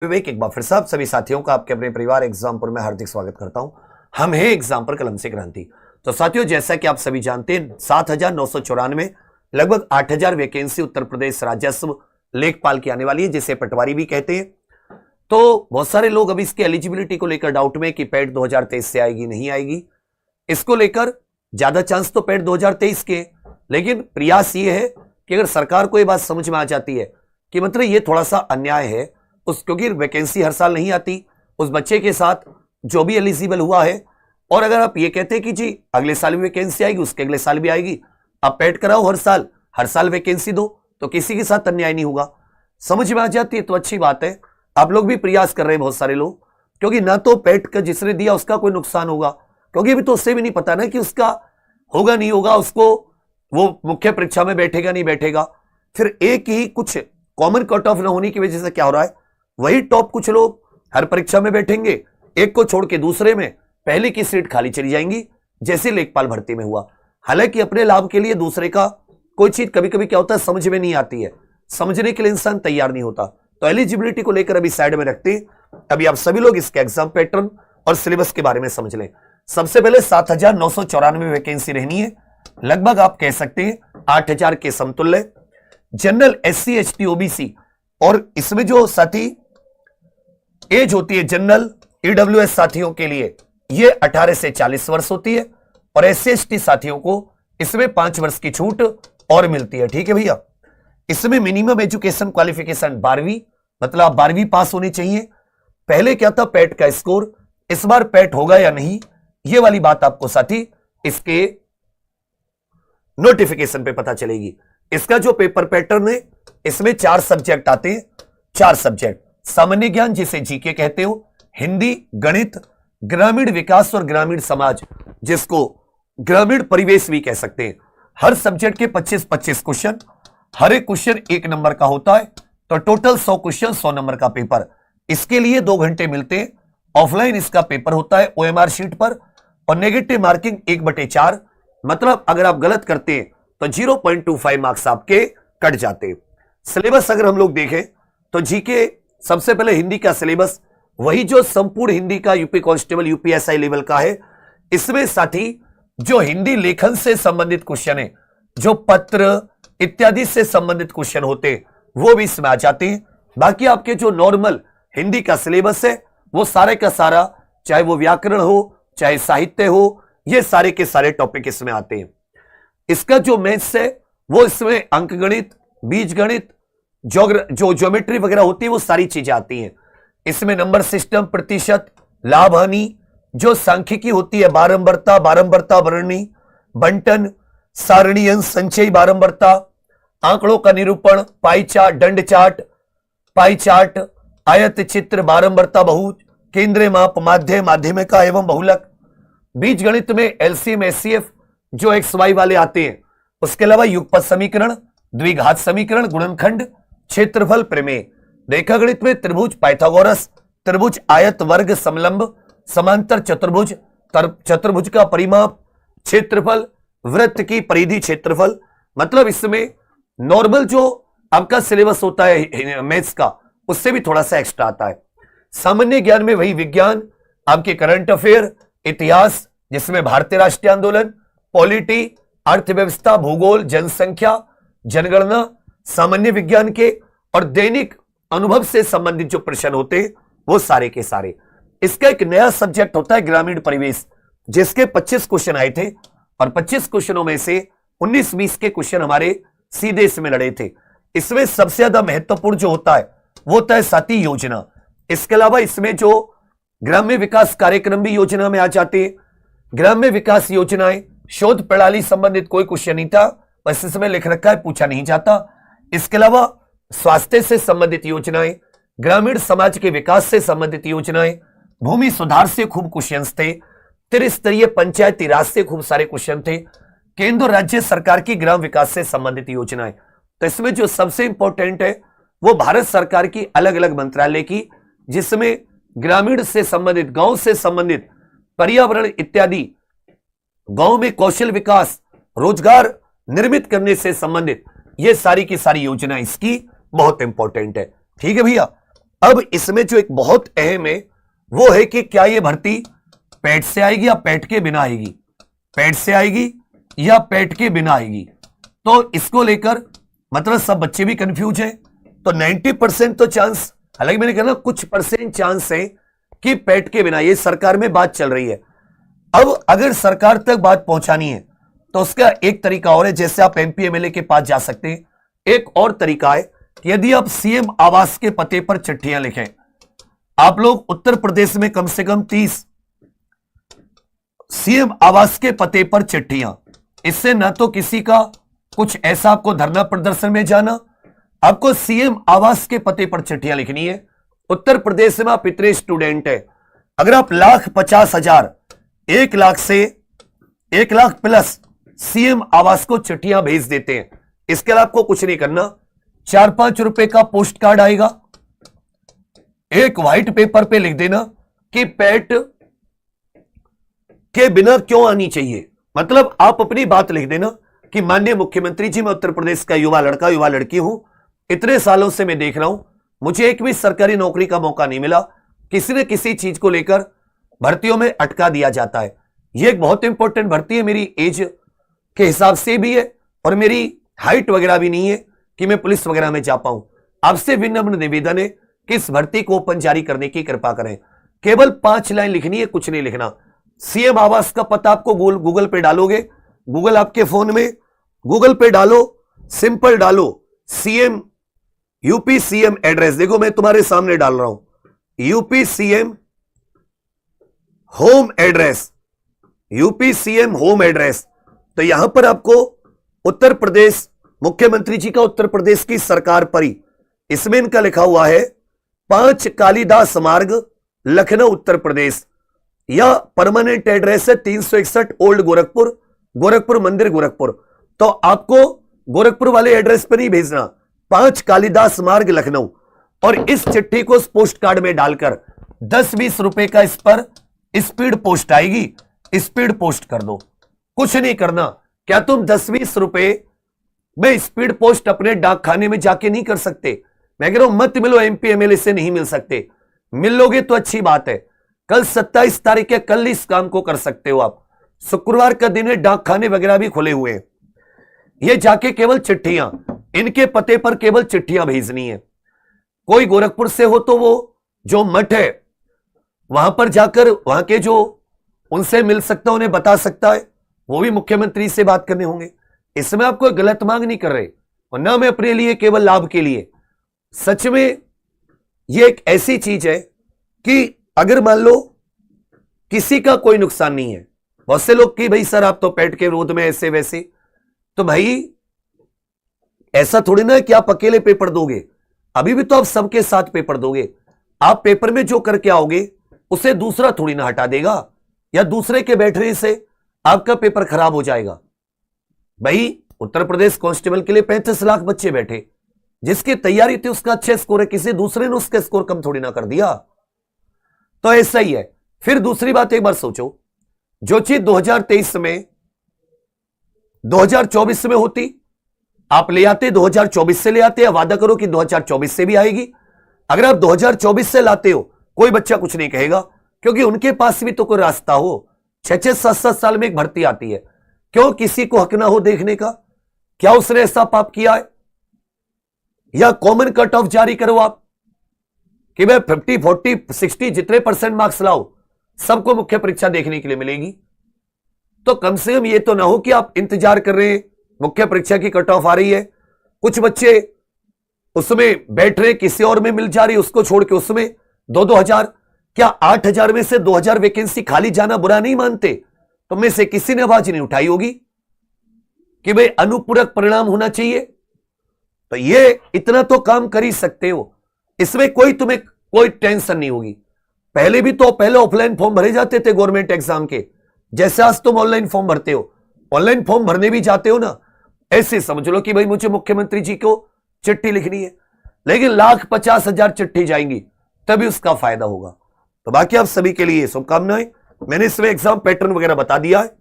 विवेक एक बार फिर से आप सभी साथियों का आपके अपने परिवार एग्जामपुर में हार्दिक स्वागत करता हूं। हम हैं एग्जामपुर कलम से क्रांति। तो साथियों, जैसा कि आप सभी जानते हैं 7,994 लगभग 8,000 वैकेंसी उत्तर प्रदेश राजस्व लेखपाल की आने वाली है, जिसे पटवारी भी कहते हैं। तो बहुत सारे लोग अभी इसकी एलिजिबिलिटी को लेकर डाउट में कि पैट 2023 से आएगी नहीं आएगी। इसको लेकर ज्यादा चांस तो पैट 2023 के, लेकिन प्रयास ये है कि अगर सरकार को यह बात समझ में आ जाती है कि मतलब ये थोड़ा सा अन्याय है क्योंकि वैकेंसी हर साल नहीं आती, उस बच्चे के साथ जो भी एलिजिबल हुआ है, और अगर आप ये कहते हैं कि जी अगले साल भी वैकेंसी आएगी, उसके अगले साल भी आएगी, आप पैट कराओ हर साल वैकेंसी दो, तो किसी के साथ अन्याय नहीं होगा। समझ में आ जाती है तो अच्छी बात है। आप लोग भी प्रयास कर रहे हैं बहुत सारे लोग, क्योंकि ना तो पैट का जिसने दिया उसका कोई नुकसान होगा, क्योंकि अभी तो उससे भी नहीं पता ना कि उसका होगा नहीं होगा, उसको वो मुख्य परीक्षा में बैठेगा नहीं बैठेगा। फिर एक ही कुछ कॉमन कट ऑफ न होने की वजह से क्या हो रहा है, वही टॉप कुछ लोग हर परीक्षा में बैठेंगे, एक को छोड़ के दूसरे में पहले की सीट खाली चली जाएंगी, जैसे लेखपाल भर्ती में हुआ। हालांकि अपने लाभ के लिए दूसरे का कोई चीज कभी कभी क्या होता है समझ में नहीं आती है, समझने के लिए इंसान तैयार नहीं होता। तो एलिजिबिलिटी को लेकर अभी साइड में रखते हैं। अभी आप सभी लोग इसके एग्जाम पैटर्न और सिलेबस के बारे में समझ लें। सबसे पहले 7,994 वैकेंसी रहनी है, लगभग आप कह सकते हैं 8,000 के समतुल्य। जनरल SC ST OBC, और इसमें जो साथी एज होती है जनरल EWS साथियों के लिए ये 18 से 40 वर्ष होती है, और SC ST साथियों को इसमें 5 वर्ष की छूट और मिलती है। ठीक है भैया। इसमें मिनिमम एजुकेशन क्वालिफिकेशन 12वीं, मतलब आप 12वीं पास होनी चाहिए। पहले क्या था पैट का स्कोर, इस बार पैट होगा या नहीं ये वाली बात आपको साथी इसके नोटिफिकेशन पे पता चलेगी। इसका जो पेपर पैटर्न है, इसमें 4 सब्जेक्ट आते हैं। 4 सब्जेक्ट, सामान्य ज्ञान जिसे जीके कहते हो, हिंदी, गणित, ग्रामीण विकास और ग्रामीण समाज जिसको ग्रामीण परिवेश भी कह सकते हैं। हर सब्जेक्ट के 25-25 क्वेश्चन, हर एक क्वेश्चन 1 नंबर का होता है, तो टोटल 100 क्वेश्चन 100 नंबर का पेपर। इसके लिए 2 घंटे मिलते हैं। ऑफलाइन इसका पेपर होता है OMR शीट पर, और नेगेटिव मार्किंग 1/4, मतलब अगर आप गलत करते हैं तो 0.25 मार्क्स आपके कट जाते हैं। सिलेबस अगर हम लोग देखें तो जीके सबसे पहले हिंदी का सिलेबस, वही जो संपूर्ण हिंदी का यूपी कांस्टेबल UPSI लेवल का है। इसमें साथी जो हिंदी लेखन से संबंधित क्वेश्चन है, जो पत्र इत्यादि से संबंधित क्वेश्चन होते हैं, वो भी इसमें आ जाते हैं। बाकी आपके जो नॉर्मल हिंदी का सिलेबस है वो सारे का सारा, चाहे वो व्याकरण हो चाहे साहित्य हो, ये सारे के सारे टॉपिक इसमें आते हैं। इसका जो मैथ्स है वो इसमें अंकगणित, बीजगणित, जो ज्योमेट्री वगैरह होती है वो सारी चीजें आती हैं। इसमें नंबर सिस्टम, प्रतिशत, लाभ हानि, जो सांख्यिकी होती है, बारंबारता वर्णी, बंटन, सारणी अंश, संचयी बारंबारता, आंकड़ों का निरूपण, पाई चार्ट, दंड चार्ट, पाई चार्ट, आयत चित्र, बारंबारता बहु, केंद्रीय माप, माध्य, माध्यमिका एवं बहुलक। बीज गणित में LCM SCF जो XY वाले आते हैं, उसके अलावा युगपत समीकरण, द्विघात समीकरण, गुणनखंड, क्षेत्रफल, प्रमेय। रेखा गणित में त्रिभुज, पाइथागोरस, त्रिभुज, आयत, वर्ग, समलंब, समांतर चतुर्भुज, चतुर्भुज का परिमाप, क्षेत्रफल, वृत्त की परिधि, क्षेत्रफल। मतलब इसमें नॉर्मल जो आपका सिलेबस होता है मैथ्स का, उससे भी थोड़ा सा एक्स्ट्रा आता है। सामान्य ज्ञान में वही विज्ञान, आपके करंट अफेयर, इतिहास जिसमें भारतीय राष्ट्रीय आंदोलन, पॉलिटी, अर्थव्यवस्था, भूगोल, जनसंख्या, जनगणना, सामान्य विज्ञान के और दैनिक अनुभव से संबंधित जो प्रश्न होते हैं वो सारे के सारे। इसका एक नया सब्जेक्ट होता है ग्रामीण परिवेश, जिसके 25 क्वेश्चन आए थे, और 25 क्वेश्चनों में से 19-20 के क्वेश्चन हमारे सीधे इसमें लड़े थे। इसमें सबसे ज्यादा महत्वपूर्ण जो होता है वो होता है साथी योजना। इसके अलावा इसमें जो ग्राम्य विकास कार्यक्रम भी योजना में आ जाते हैं। ग्राम्य विकास योजनाएं, शोध प्रणाली संबंधित कोई क्वेश्चन नहीं था, बस इसमें लिख रखा है, पूछा नहीं जाता। इसके अलावा स्वास्थ्य से संबंधित योजनाएं, ग्रामीण समाज के विकास से संबंधित योजनाएं, भूमि सुधार से खूब क्वेश्चन थे, त्रिस्तरीय पंचायती राज से खूब सारे क्वेश्चन थे, केंद्र और राज्य सरकार की ग्राम विकास से संबंधित योजनाएं। तो इसमें जो सबसे इंपॉर्टेंट है वो भारत सरकार की अलग अलग मंत्रालय की, जिसमें ग्रामीण से संबंधित, गांव से संबंधित, पर्यावरण इत्यादि, गांव में कौशल विकास, रोजगार निर्मित करने से संबंधित ये सारी की सारी योजना इसकी बहुत इंपॉर्टेंट है। ठीक है भैया। अब इसमें जो एक बहुत अहम है वो है कि क्या ये भर्ती पेट से आएगी या पेट के बिना आएगी, पेट से आएगी या पेट के बिना आएगी। तो इसको लेकर मतलब सब बच्चे भी कंफ्यूज हैं। तो 90% तो चांस, हालांकि मैंने कहा ना कुछ परसेंट चांस है कि पेट के बिना, ये सरकार में बात चल रही है। अब अगर सरकार तक बात पहुंचानी है तो उसका एक तरीका और है, जैसे आप एमपी एमएलए के पास जा सकते हैं। एक और तरीका है कि यदि आप सीएम आवास के पते पर चिट्ठियां लिखें, आप लोग उत्तर प्रदेश में कम से कम 30 सीएम आवास के पते पर चिट्ठियां, इससे ना तो किसी का कुछ ऐसा आपको धरना प्रदर्शन में जाना, आपको सीएम आवास के पते पर चिट्ठियां लिखनी है। उत्तर प्रदेश में आप इतने स्टूडेंट है, अगर आप 1,50,000 1 लाख से 1 लाख प्लस सीएम आवास को चिट्ठियां भेज देते हैं, इसके अलावा आपको कुछ नहीं करना। 4-5 रुपए का पोस्ट कार्ड आएगा, एक व्हाइट पेपर पे लिख देना कि पेट के बिना क्यों आनी चाहिए। मतलब आप अपनी बात लिख देना कि माननीय मुख्यमंत्री जी, मैं उत्तर प्रदेश का युवा लड़का युवा लड़की हूं, इतने सालों से मैं देख रहा हूं, मुझे एक भी सरकारी नौकरी का मौका नहीं मिला, किसी न किसी चीज को लेकर भर्तियों में अटका दिया जाता है। यह एक बहुत इंपॉर्टेंट भर्ती है, मेरी एज के हिसाब से भी है और मेरी हाइट वगैरह भी नहीं है कि मैं पुलिस वगैरह में जा पाऊं। आपसे विनम्र निवेदन है कि इस भर्ती को ओपन जारी करने की कृपा करें। केवल 5 लाइन लिखनी है, कुछ नहीं लिखना। सीएम आवास का पता आपको गूगल पे डालोगे, गूगल आपके फोन में गूगल पे डालो, सिंपल डालो सीएम यूपी सीएम एड्रेस। देखो मैं तुम्हारे सामने डाल रहा हूं UP CM home address, UP CM home address. तो यहां पर आपको उत्तर प्रदेश मुख्यमंत्री जी का, उत्तर प्रदेश की सरकार पर ही, इसमें इनका लिखा हुआ है 5 कालिदास मार्ग लखनऊ उत्तर प्रदेश, या परमानेंट एड्रेस है 361 ओल्ड गोरखपुर, गोरखपुर मंदिर गोरखपुर। तो आपको गोरखपुर वाले एड्रेस पर नहीं भेजना, 5 कालिदास मार्ग लखनऊ। और इस चिट्ठी को उस पोस्ट कार्ड में डालकर 10-20 रुपए का इस पर स्पीड पोस्ट आएगी, स्पीड पोस्ट कर दो, कुछ नहीं करना। क्या तुम 10-20 रुपए में स्पीड पोस्ट अपने डाक खाने में जाके नहीं कर सकते? मैं कह रहा हूं मत मिलो, एमपी एमएलए से नहीं मिल सकते, मिल लोगे तो अच्छी बात है। कल 27 तारीख है, कल इस काम को कर सकते हो आप। शुक्रवार का दिन है, डाक खाने वगैरह भी खुले हुए हैं। ये जाके केवल चिट्ठियां, इनके पते पर केवल चिट्ठियां भेजनी है। कोई गोरखपुर से हो तो वो जो मठ है वहां पर जाकर वहां के जो उनसे मिल सकता, उन्हें बता सकता है, वो भी मुख्यमंत्री से बात करने होंगे। इसमें आप कोई गलत मांग नहीं कर रहे और ना मैं अपने लिए, केवल लाभ के लिए। सच में ये एक ऐसी चीज है कि अगर मान लो किसी का कोई नुकसान नहीं है, बहुत से लोग कि भाई सर आप तो पेट के विरोध में ऐसे वैसे, तो भाई ऐसा थोड़ी ना है कि आप अकेले पेपर दोगे, अभी भी तो आप सबके साथ पेपर दोगे। आप पेपर में जो करके आओगे उसे दूसरा थोड़ी ना हटा देगा, या दूसरे के बैठने से आपका पेपर खराब हो जाएगा। भाई उत्तर प्रदेश कांस्टेबल के लिए 35 लाख बच्चे बैठे, जिसकी तैयारी थी उसका अच्छा स्कोर है, किसी दूसरे ने उसका स्कोर कम थोड़ी ना कर दिया। तो ऐसा ही है। फिर दूसरी बात एक बार सोचो, जो चीज 2023 में 2024 में होती, आप ले आते 2024 से ले आते, या वादा करो कि 2024 से भी आएगी। अगर आप 2024 से लाते हो कोई बच्चा कुछ नहीं कहेगा, क्योंकि उनके पास भी तो कोई रास्ता हो। 6-6, 7-7 साल में एक भर्ती आती है, क्यों किसी को हक ना हो देखने का? क्या उसने ऐसा पाप किया है? या कॉमन कट ऑफ जारी करो आप कि भाई 50, 40, 60 जितने % मार्क्स लाओ सबको मुख्य परीक्षा देखने के लिए मिलेगी। तो कम से कम ये तो ना हो कि आप इंतजार कर रहे हैं मुख्य परीक्षा की कट ऑफ आ रही है, कुछ बच्चे उसमें बैठ रहे, किसी और में मिल जा रही, उसको छोड़ के उसमें 2-2 हजार, क्या 8,000 में से 2,000 वैकेंसी खाली जाना बुरा नहीं मानते? तो में से किसी ने आवाज नहीं उठाई होगी कि भाई अनुपूरक परिणाम होना चाहिए। तो ये इतना तो काम कर ही सकते हो, इसमें तुम्हें कोई टेंशन नहीं होगी। पहले भी तो पहले ऑफलाइन फॉर्म भरे जाते थे गवर्नमेंट एग्जाम के, जैसे आज तुम ऑनलाइन फॉर्म भरते हो, ऑनलाइन फॉर्म भरने भी जाते हो ना, ऐसे समझ लो कि भाई मुझे मुख्यमंत्री जी को चिट्ठी लिखनी है, लेकिन 1,50,000 चिट्ठी जाएंगी तभी उसका फायदा होगा। तो बाकी आप सभी के लिए शुभकामनाएं। मैंने इसमें एग्जाम पैटर्न वगैरह बता दिया है,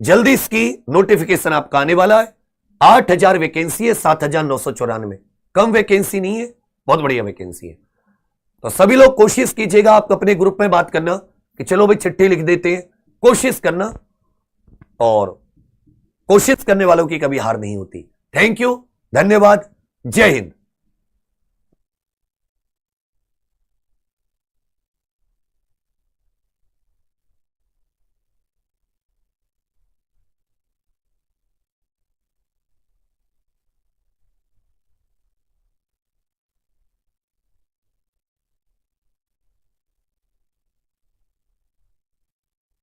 जल्दी इसकी नोटिफिकेशन आपका आने वाला है। 8,000 वैकेंसी है, 7,994, कम वैकेंसी नहीं है, बहुत बढ़िया वैकेंसी है। तो सभी लोग कोशिश कीजिएगा, आप अपने ग्रुप में बात करना कि चलो भाई चिट्ठी लिख देते हैं, कोशिश करना, और कोशिश करने वालों की कभी हार नहीं होती। थैंक यू, धन्यवाद, जय हिंद।